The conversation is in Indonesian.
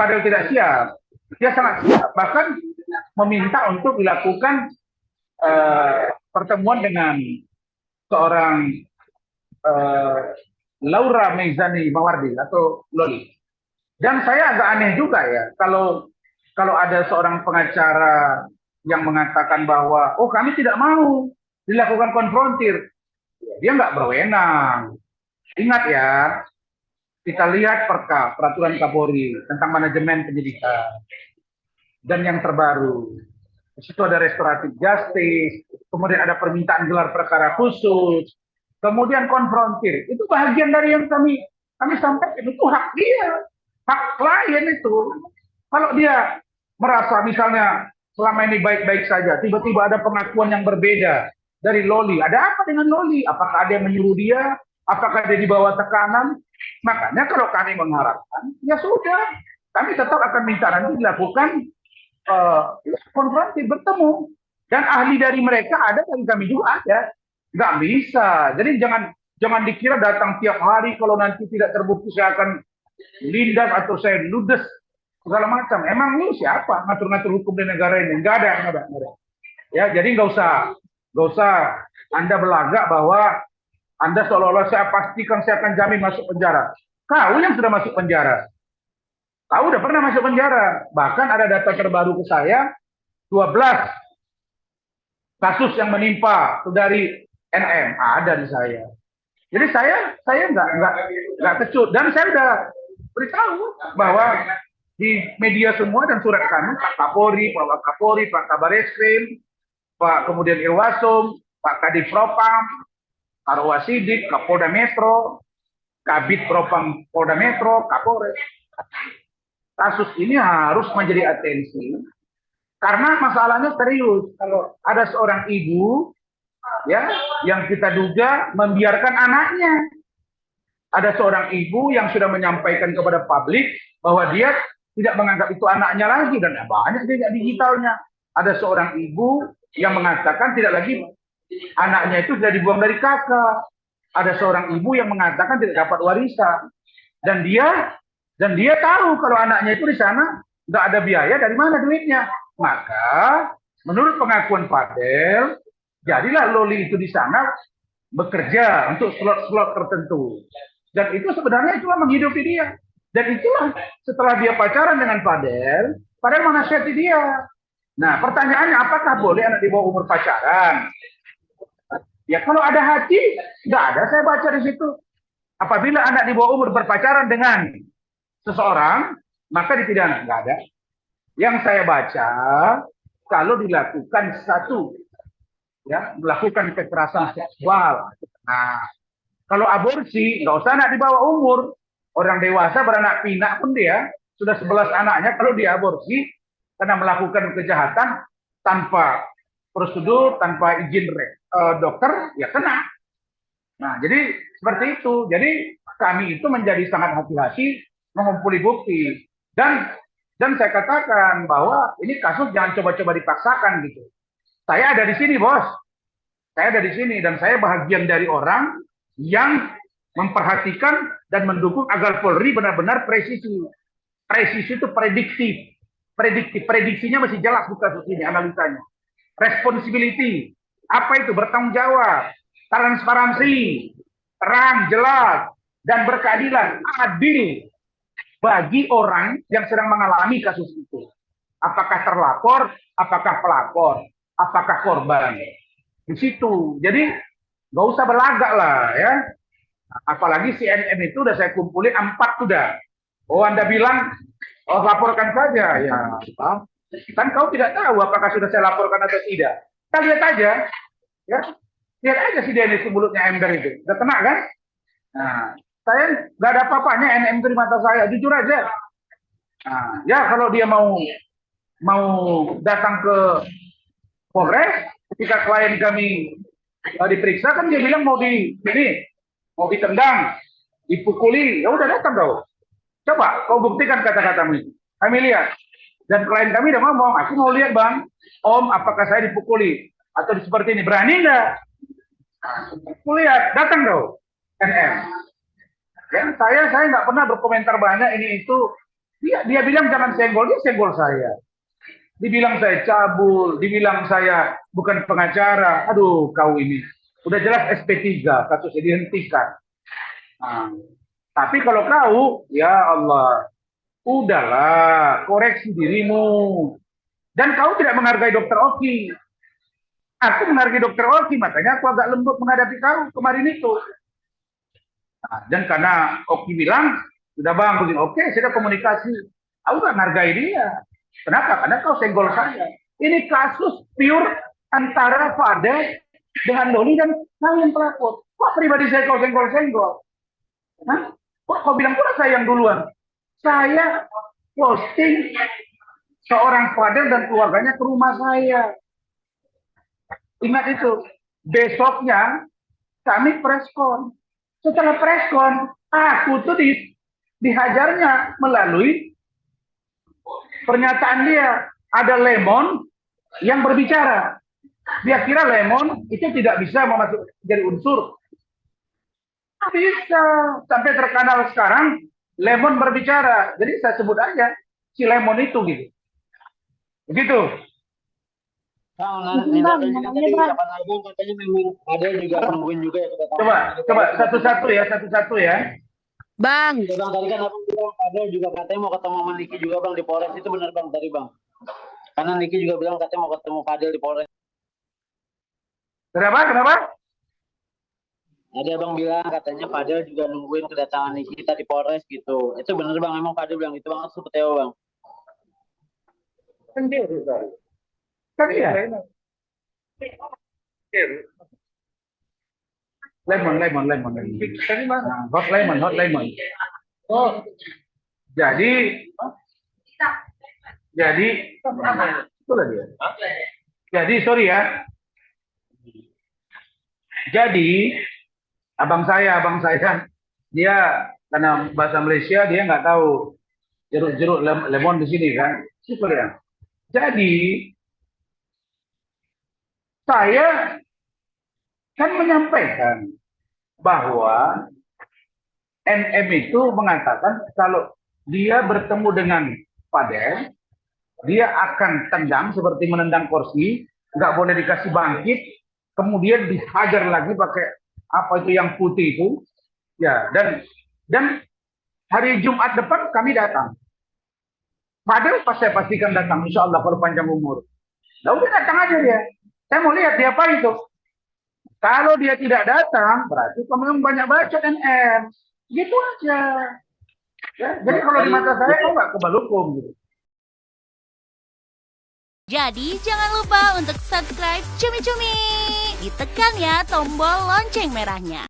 Fadel tidak siap. Dia sangat siap. Bahkan meminta untuk dilakukan pertemuan dengan seorang Laura Meizani Mawardi atau Loli. Dan saya agak aneh juga ya kalau ada seorang pengacara yang mengatakan bahwa kami tidak mau dilakukan konfrontir. Dia nggak berwenang. Ingat ya, kita lihat peraturan Kapolri tentang manajemen penyidikan dan yang terbaru. Di situ ada restoratif justice, kemudian ada permintaan gelar perkara khusus, kemudian konfrontir. Itu bagian dari yang kami sampaikan, itu hak dia, hak klien itu. Kalau dia merasa misalnya selama ini baik-baik saja, tiba-tiba ada pengakuan yang berbeda dari Loli. Ada apa dengan Loli? Apakah ada yang menyuruh dia? Apakah dia dibawa tekanan? Makanya kalau kami mengharapkan, ya sudah, kami tetap akan minta nanti dilakukan konfrontir, bertemu. Dan ahli dari mereka ada, dan kami juga ada. Nggak bisa. Jadi jangan dikira datang tiap hari, kalau nanti tidak terbukti saya akan lindas atau saya ludes segala macam. Emang lu siapa ngatur-ngatur hukum di negara ini? Nggak ada. Ya, jadi nggak usah Anda belagak bahwa Anda seolah-olah saya pastikan saya akan jamin masuk penjara. Kau yang sudah masuk penjara. Kau udah pernah masuk penjara. Bahkan ada data terbaru ke saya, 12 kasus yang menimpa dari NM ada di saya. Jadi saya nggak kecut, dan saya udah beritahu bahwa di media semua dan surat kami, Pak Kapolri, Pak Wakapolri, Pak Kabareskrim, Pak kemudian Irwasum, Pak Kadif Propam, Karwasidik, Kapolda Metro, Kabid Propam Polda Metro, Kapolres. Kasus ini harus menjadi atensi karena masalahnya serius. Kalau ada seorang ibu ya yang kita duga membiarkan anaknya, ada seorang ibu yang sudah menyampaikan kepada publik bahwa dia tidak menganggap itu anaknya lagi, dan banyak jejak digitalnya. Ada seorang ibu yang mengatakan tidak lagi anaknya itu sudah dibuang dari kakak. Ada seorang ibu yang mengatakan tidak dapat warisan, dan dia tahu kalau anaknya itu di sana nggak ada biaya, dari mana duitnya. Maka menurut pengakuan Fadel, jadilah Loli itu di sana bekerja untuk slot-slot tertentu, dan itu sebenarnya itulah menghidupi dia. Dan itulah setelah dia pacaran dengan Fadel menasihati dia. Nah, pertanyaannya, apakah boleh anak di bawah umur pacaran? Ya kalau ada haji, nggak ada saya baca di situ. Apabila anak di bawah umur berpacaran dengan seseorang, maka dipidana. Nggak ada. Yang saya baca, kalau dilakukan melakukan kekerasan seksual. Nah, kalau aborsi, nggak usah anak di bawah umur. Orang dewasa beranak pinak pun dia, sudah 11 anaknya, kalau dia aborsi, karena melakukan kejahatan tanpa prosedur, tanpa izin dokter, ya kena. Nah, jadi seperti itu. Jadi kami itu menjadi sangat hati-hati mengumpuli bukti. Dan saya katakan bahwa ini kasus jangan coba-coba dipaksakan gitu. Saya ada di sini, bos. Saya ada di sini, dan saya bahagian dari orang yang memperhatikan dan mendukung agar Polri benar-benar presisi. Presisi itu prediktif. Prediksinya masih jelas di kasus ini, analisanya. Responsibility. Apa itu? Bertanggung jawab. Transparansi. Terang, jelas. Dan berkeadilan. Adil. Bagi orang yang sedang mengalami kasus itu. Apakah terlapor, apakah pelapor, apakah korban. Di situ. Jadi nggak usah berlagak lah ya. Apalagi CNN itu udah saya kumpulin 4 sudah. Anda bilang, laporkan saja. Ya, kan kau tidak tahu apakah sudah saya laporkan atau tidak. Kita lihat aja. Ya, lihat aja si Dennis mulutnya ember itu. Udah kena kan? Nah, saya nggak ada apa-apanya NM itu di mata saya, jujur aja. Nah, ya kalau dia mau datang ke Polres, ketika klien kami diperiksa, kan dia bilang mau ditendang, dipukuli, ya udah datang kau. Coba kau buktikan kata-katamu itu. Kami lihat. Dan klien kami udah ngomong, aku mau lihat bang, om apakah saya dipukuli atau seperti ini, berani nggak? Aku lihat, datang kau, NM. Ya, saya nggak pernah berkomentar banyak ini itu, Dia bilang jangan senggol, dia senggol saya. Dibilang saya cabul, dibilang saya bukan pengacara. Aduh, kau ini. Udah jelas SP3, kasusnya dihentikan. Nah, tapi kalau kau, ya Allah, udahlah, koreksi dirimu. Dan kau tidak menghargai dokter Oki. Aku menghargai dokter Oki, makanya aku agak lembut menghadapi kau kemarin itu. Nah, dan karena Oki bilang, sudah bang, begini, oke, sudah komunikasi. Aku gak menghargai dia. Kenapa? Karena kau senggol saya. Ini kasus pure antara Fadel dengan Doli dan saya yang pelapor. Kok pribadi saya kau senggol-senggol? Hah? Kok kau bilang pula saya yang duluan? Saya posting seorang Fadel dan keluarganya ke rumah saya. Ingat itu. Besoknya kami preskon. Setelah preskon, aku tuh dihajarnya melalui pernyataan dia. Ada Lemon yang berbicara. Dia kira Lemon itu tidak bisa memasuk jadi unsur. Bisa. Sampai terkenal sekarang, Lemon berbicara. Jadi saya sebut aja si Lemon itu gitu. Begitu. Bang, tadi ucapan Agung katanya memang ada juga nungguin juga ya Coba satu-satu ya. Bang. Ya, bang, tadi kan Abang bilang ada juga katanya mau ketemu sama Niki juga bang di Polres, itu benar bang tadi bang? Karena Niki juga bilang katanya mau ketemu Fadil di Polres. Kenapa? Ada abang bilang katanya Fadil juga nungguin kedatangan Niki kita di Polres gitu. Itu benar bang, emang Fadil bilang itu bang, seperti apa bang? Kan iya. Lemon. Tadi mana? Hot lemon. Oh, jadi itulah dia. Jadi sorry ya. Jadi abang saya dia karena bahasa Malaysia dia nggak tahu jeruk lemon di sini kan. Super ya. Jadi saya kan menyampaikan bahwa NM itu mengatakan kalau dia bertemu dengan Fadel, dia akan tendang seperti menendang kursi, nggak boleh dikasih bangkit, kemudian dihajar lagi pakai apa itu yang putih itu, ya. Dan hari Jumat depan kami datang. Fadel saya pastikan datang, insya Allah kalau panjang umur. Nah udah datang aja dia. Saya mau lihat dia apa itu. Kalau dia tidak datang, berarti kamu banyak baca NM. Gitu aja. Ya, jadi kalau di mata saya, kok nggak kebal hukum gitu. Jadi jangan lupa untuk subscribe Cumi Cumi. Ditekan ya tombol lonceng merahnya.